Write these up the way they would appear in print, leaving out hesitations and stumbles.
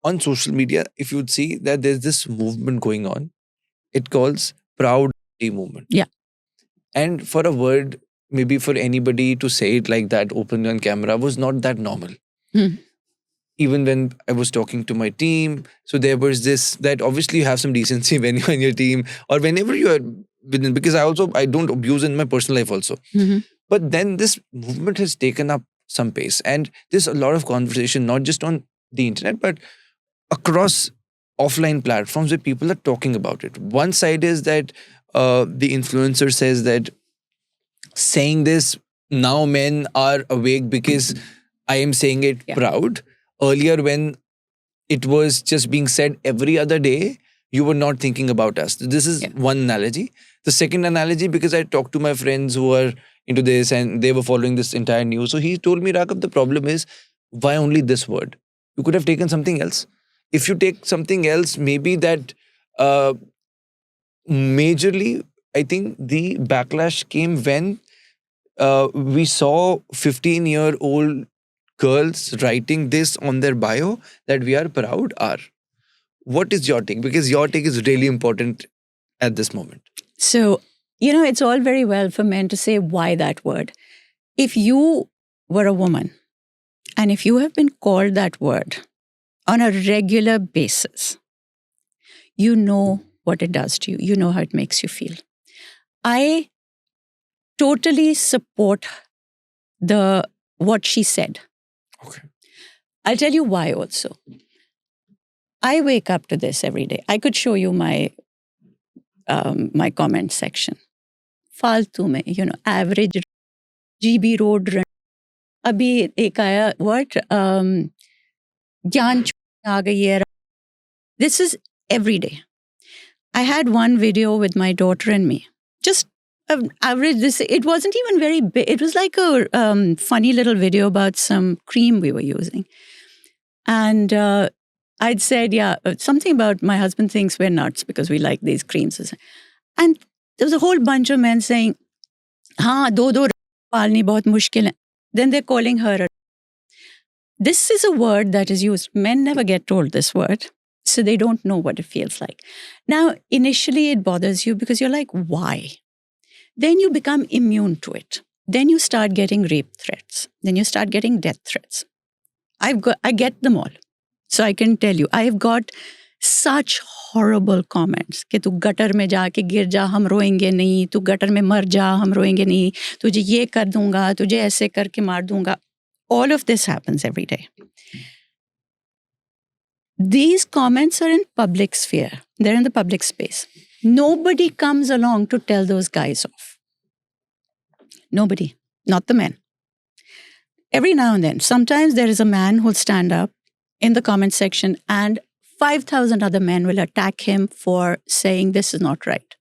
on social media, if you'd see that there's this movement going on, it calls Proud Day movement. Yeah. And for a word, maybe for anybody to say it like that openly on camera was not that normal. Hmm. Even when I was talking to my team, so there was this, that obviously you have some decency when you're in your team or whenever you are within, because I don't abuse in my personal life also. Mhm. But then this movement has taken up some pace, and there's a lot of conversation, not just on the internet, but across offline platforms where people are talking about it. One side is that the influencer says that saying this, now men are awake because I am saying it Yeah. proud. Earlier, when it was just being said every other day, you were not thinking about us. This is Yeah. one analogy. The second analogy, because I talked to my friends who are into this and they were following this entire news. So he told me, Raghav, the problem is why only this word? You could have taken something else. If you take something else, maybe that uh, majorly, I think the backlash came when we saw 15-year-old girls writing this on their bio that we are proud are. What is your take? Because your take is really important at this moment. So, it's all very well for men to say, why that word? If you were a woman and if you have been called that word on a regular basis, you know what it does to you. You know how it makes you feel. I totally support what she said. Okay. I'll tell you why also. I wake up to this every day. I could show you my comment section. फालतू में, average GB road run. अभी एक आया what ज्ञान आ गई है. This is every day. I had one video with my daughter and me. Just average this. It wasn't even very big. It was like a funny little video about some cream we were using. And I'd said, something about my husband thinks we're nuts because we like these creams. And there was a whole bunch of men saying, हाँ, दो पालनी बहुत मुश्किल है. Then they're calling her. This is a word that is used. Men never get told this word. So they don't know what it feels like. Now, initially it bothers you because you're like, why? Then you become immune to it. Then you start getting rape threats. Then you start getting death threats. I get them all. So I can tell you, I've got such horrible comments कि तू gutter में जाके गिर जा, हम रोएंगे नहीं, तू gutter में मर जा, हम रोएंगे नहीं, तुझे ये कर दूंगा, तुझे ऐसे करके मार दूंगा. All of this happens every day. These comments are in public sphere. They're in the public space. Nobody comes along to tell those guys off. Nobody, not the men. Every now and then, sometimes there is a man who'll stand up in the comment section and 5,000 other men will attack him for saying this is not right.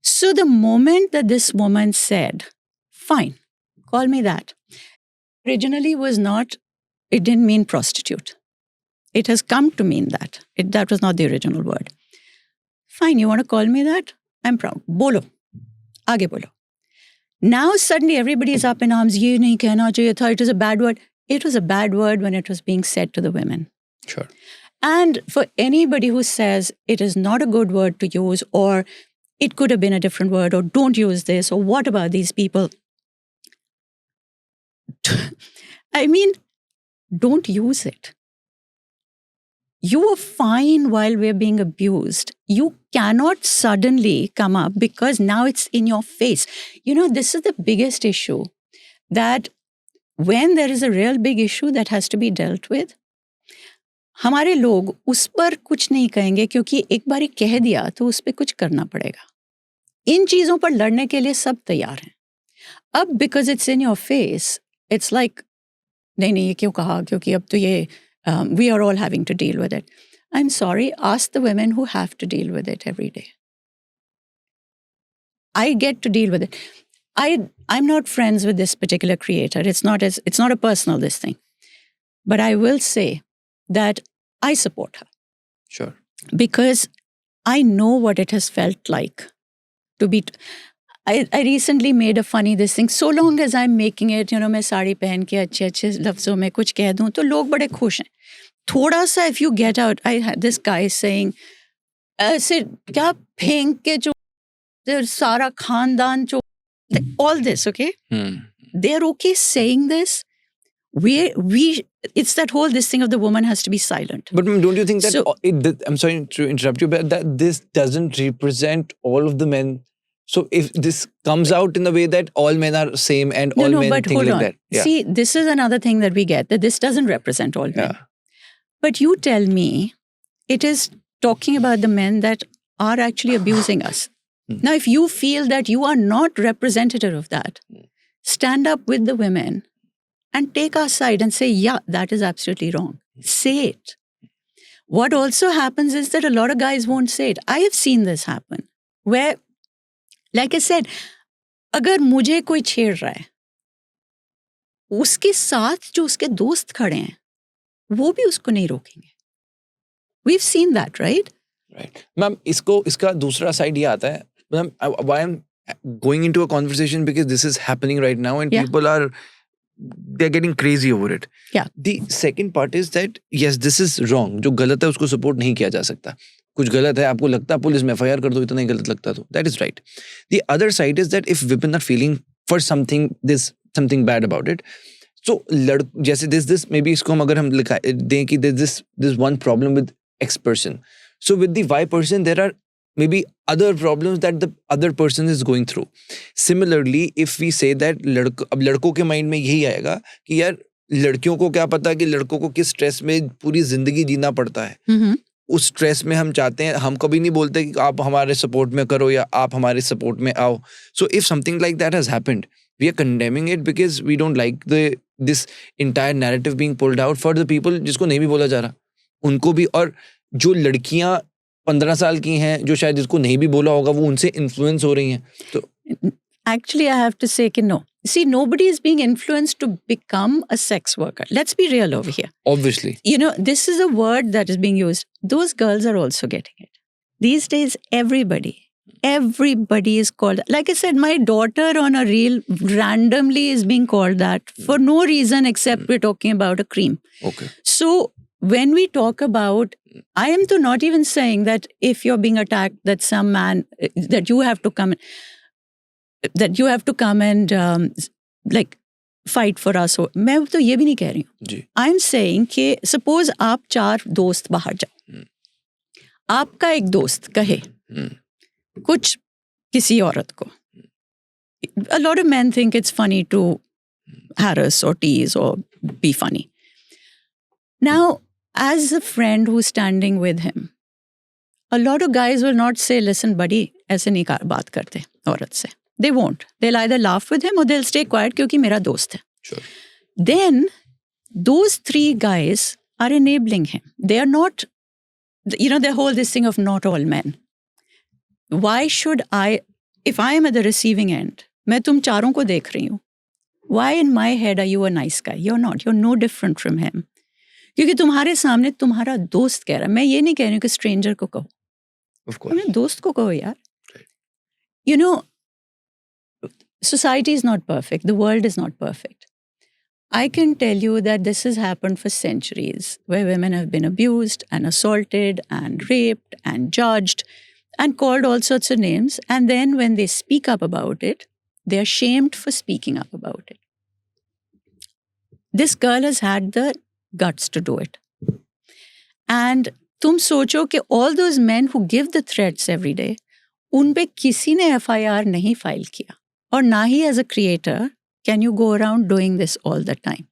So the moment that this woman said, fine, call me that, originally it didn't mean prostitute. It has come to mean that. That was not the original word. Fine, you want to call me that? I'm proud. Bolo. Aage bolo. Now suddenly everybody is up in arms. Ye nahi kehna chahiye tha. It is a bad word. It was a bad word when it was being said to the women. Sure. And for anybody who says it is not a good word to use, or it could have been a different word, or don't use this, or what about these people? I mean, don't use it. You are fine while we're being abused. You cannot suddenly come up because now it's in your face. This is the biggest issue, that when there is a real big issue that has to be dealt with, हमारे लोग उस पर कुछ नहीं कहेंगे क्योंकि एक बार कह दिया तो उस पर कुछ करना पड़ेगा. इन चीज़ों पर लड़ने के लिए सब तैयार हैं. अब because it's in your face, it's like नहीं ये क्यों कहा, क्योंकि अब तो ये we are all having to deal with it. I'm sorry, ask the women who have to deal with it every day. I get to deal with it. I'm not friends with this particular creator. It's not a personal this thing. But I will say that I support her. Sure. Because I know what it has felt like to be. I recently made a funny this thing. So long as I'm making it, मैं साड़ी पहन के अच्छे अच्छे लफ्ज़ों में कुछ कह दूँ तो लोग बड़े खुश हैं. थोड़ा सा if you get out, I had this guy saying, ऐसे क्या फेंक के जो सारा खानदान जो all this, okay? They're okay saying this. It's that whole this thing of the woman has to be silent. But don't you think that So- I'm sorry to interrupt you, but that this doesn't represent all of the men? So if this comes out in the way that all men are same and all men but think hold like on. that. Yeah. See, this is another thing that we get, that this doesn't represent all men. Yeah. But you tell me, it is talking about the men that are actually abusing us. Now, if you feel that you are not representative of that, stand up with the women and take our side and say, yeah, that is absolutely wrong. Say it. What also happens is that a lot of guys won't say it. I have seen this happen, where, like I said, अगर मुझे कोई छेड़ रहा है, उसके साथ जो उसके दोस्त खड़े हैं, वो भी उसको नहीं रोकेंगे. We've seen that, right? Right. Ma'am, इसका दूसरा side ये आता है. Ma'am, why I'm going into a conversation because this is happening right now and Yeah. people are they're getting crazy over it. Yeah. The second part is that yes, this is wrong. जो गलत है उसको support नहीं किया जा सकता. कुछ गलत है, आपको लगता है पुलिस में FIR कर दो, इतना ही गलत लगता तो. That is right. The other side is that if women are feeling for something, there's something bad about it. So जैसे this maybe इसको हम अगर हम लिखा दें कि there's this one problem with X person. So with the Y person, there are maybe other problems that the other person is going through. Similarly, if we say that अब लड़कों के माइंड में यही आएगा कि यार लड़कियों को क्या पता कि लड़कों को किस स्ट्रेस में पूरी जिंदगी जीना पड़ता है. उस स्ट्रेस में हम चाहते हैं, हम कभी नहीं बोलते कि आप हमारे सपोर्ट में करो या आप हमारे सपोर्ट में आओ. So if something like that has happened, we are condemning it because we don't like this entire narrative being pulled out for the people जिसको नहीं भी बोला जा रहा. उनको भी, और जो लड़कियां 15 साल की हैं जो शायद जिसको नहीं भी बोला होगा वो उनसे इन्फ्लुएंस हो रही हैं. तो Actually, I have to say कि no. See, nobody is being influenced to become a sex worker. Let's be real over here. obviously This is a word that is being used. Those girls are also getting it. These days, everybody is called. Like I said, my daughter on a reel randomly is being called that for no reason except we're talking about a cream. okay. So when we talk about, I am to not even saying that if you're being attacked, that some man, that you have to come and like fight for us. मैं तो ये भी नहीं कह रही हूँ. जी. I'm saying कि suppose आप 4 दोस्त बाहर जाओ, आपका एक दोस्त कहे कुछ किसी औरत को. A lot of men think it's funny to harass or tease or be funny. Now, as a friend who's standing with him, a lot of guys will not say, listen, buddy, ऐसे नहीं बात करते औरत से. They won't. They'll either laugh with him or they'll stay quiet क्योंकि मेरा दोस्त है. Sure. Then, those 3 guys are enabling him. They are not, the whole this thing of not all men. Why should I, if I am at the receiving end, मैं तुम चारों को देख रही हूँ, why in my head are you a nice guy? You're not. You're no different from him. क्योंकि तुम्हारे सामने तुम्हारा दोस्त कह रहा है. मैं ये नहीं कह रही हूँ कि स्ट्रेंजर को कहो. Of course. अपने दोस्त को कहो यार. Right. Society is not perfect. The world is not perfect. I can tell you that this has happened for centuries, where women have been abused and assaulted and raped and judged and called all sorts of names. And then when they speak up about it, they're shamed for speaking up about it. This girl has had the guts to do it. And तुम सोचो कि all those men who give the threats every day, उन पे किसी ने FIR नहीं file किया. और ना ही as a creator can you go around doing this all the time.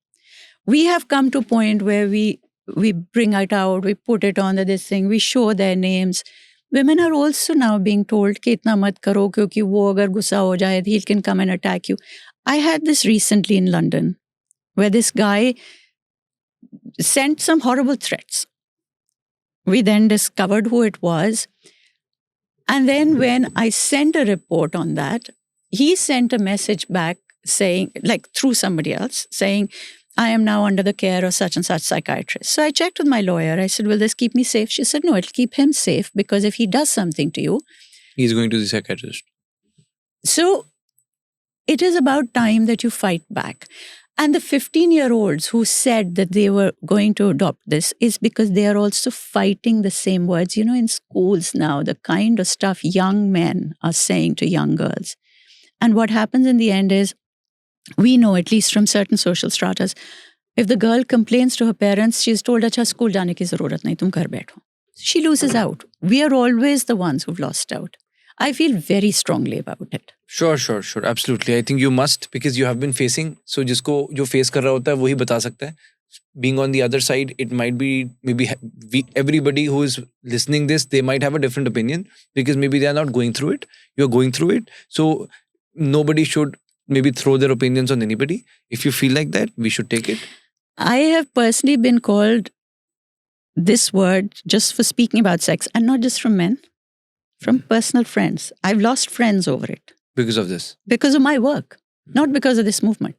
We have come to a point where we bring it out, we put it on this thing, we show their names. Women are also now being told कि इतना मत करो क्योंकि वो अगर गुस्सा हो जाए, he can come and attack you. I had this recently in London where this guy sent some horrible threats. We then discovered who it was. And then when I sent a report on that, he sent a message back saying, like through somebody else, saying, I am now under the care of such and such psychiatrist. So I checked with my lawyer. I said, will this keep me safe? She said, no, it'll keep him safe because if he does something to you. He's going to the psychiatrist. So it is about time that you fight back. And the 15-year-olds who said that they were going to adopt this is because they are also fighting the same words. In schools now, the kind of stuff young men are saying to young girls. And what happens in the end is, we know, at least from certain social stratas, if the girl complains to her parents, she's told, "Acha, school jaane ki zarurat nahi, tum ghar baitho." She loses out. We are always the ones who've lost out. I feel very strongly about it. Sure. Absolutely. I think you must, because you have been facing. So जिसको जो face कर रहा होता है वही बता सकता है. Being on the other side, it might be maybe everybody who is listening this, they might have a different opinion because maybe they are not going through it. You're going through it. So nobody should maybe throw their opinions on anybody. If you feel like that, we should take it. I have personally been called this word just for speaking about sex, and not just from men, from personal friends. I've lost friends over it. Because of this? Because of my work, not because of this movement.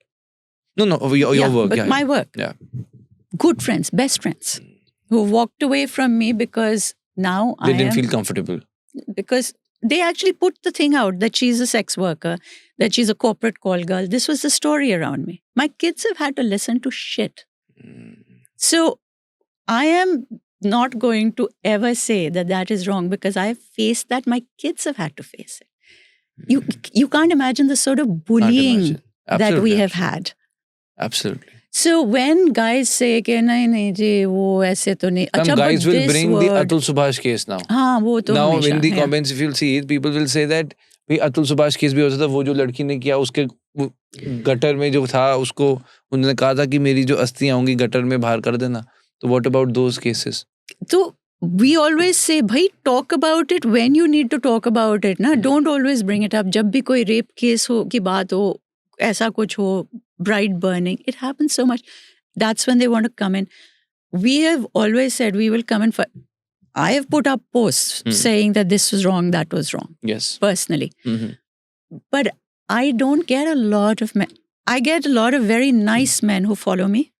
No, your work. But my work. Yeah. Good friends, best friends, who walked away from me because now They didn't feel comfortable. Because they actually put the thing out that she's a sex worker, that she's a corporate call girl. This was the story around me. My kids have had to listen to shit. So I am not going to ever say that that is wrong, because I have faced that. My kids have had to face it. You can't imagine the sort of bullying that we have had. Absolutely. So when guys say कि नहीं जी वो ऐसे तो नहीं. Some guys will bring the Atul Subhash case now. हाँ वो तो now हमेशा, in the comments, if you'll see it, people will say that भाई Atul Subhash case भी होता था, वो जो लड़की ने किया उसके गटर में जो था उसको उन्होंने कहा था कि मेरी जो अस्थियां होंगी गटर में बाहर कर देना. So what about those cases? So we always say, bhai, talk about it when you need to talk about it. Na? Don't always bring it up. जब भी कोई rape case हो की बात हो, ऐसा कुछ हो, bride burning, it happens so much. That's when they want to come in. We have always said we will come in for. I have put up posts saying that this was wrong, that was wrong. Yes. Personally. But I don't get a lot of men. I get a lot of very nice men who follow me.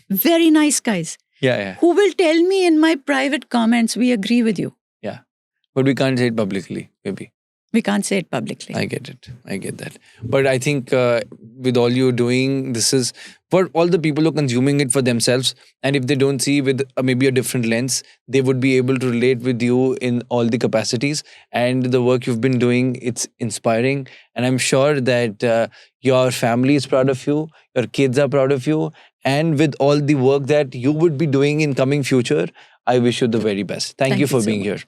Very nice guys. Yeah. Who will tell me in my private comments, we agree with you. Yeah. But we can't say it publicly, maybe. We can't say it publicly. I get it. I get that. But I think with all you're doing, this is for all the people who are consuming it for themselves. And if they don't see with maybe a different lens, they would be able to relate with you in all the capacities. And the work you've been doing, it's inspiring. And I'm sure that your family is proud of you. Your kids are proud of you. And with all the work that you would be doing in coming future, I wish you the very best. Thank you for being here.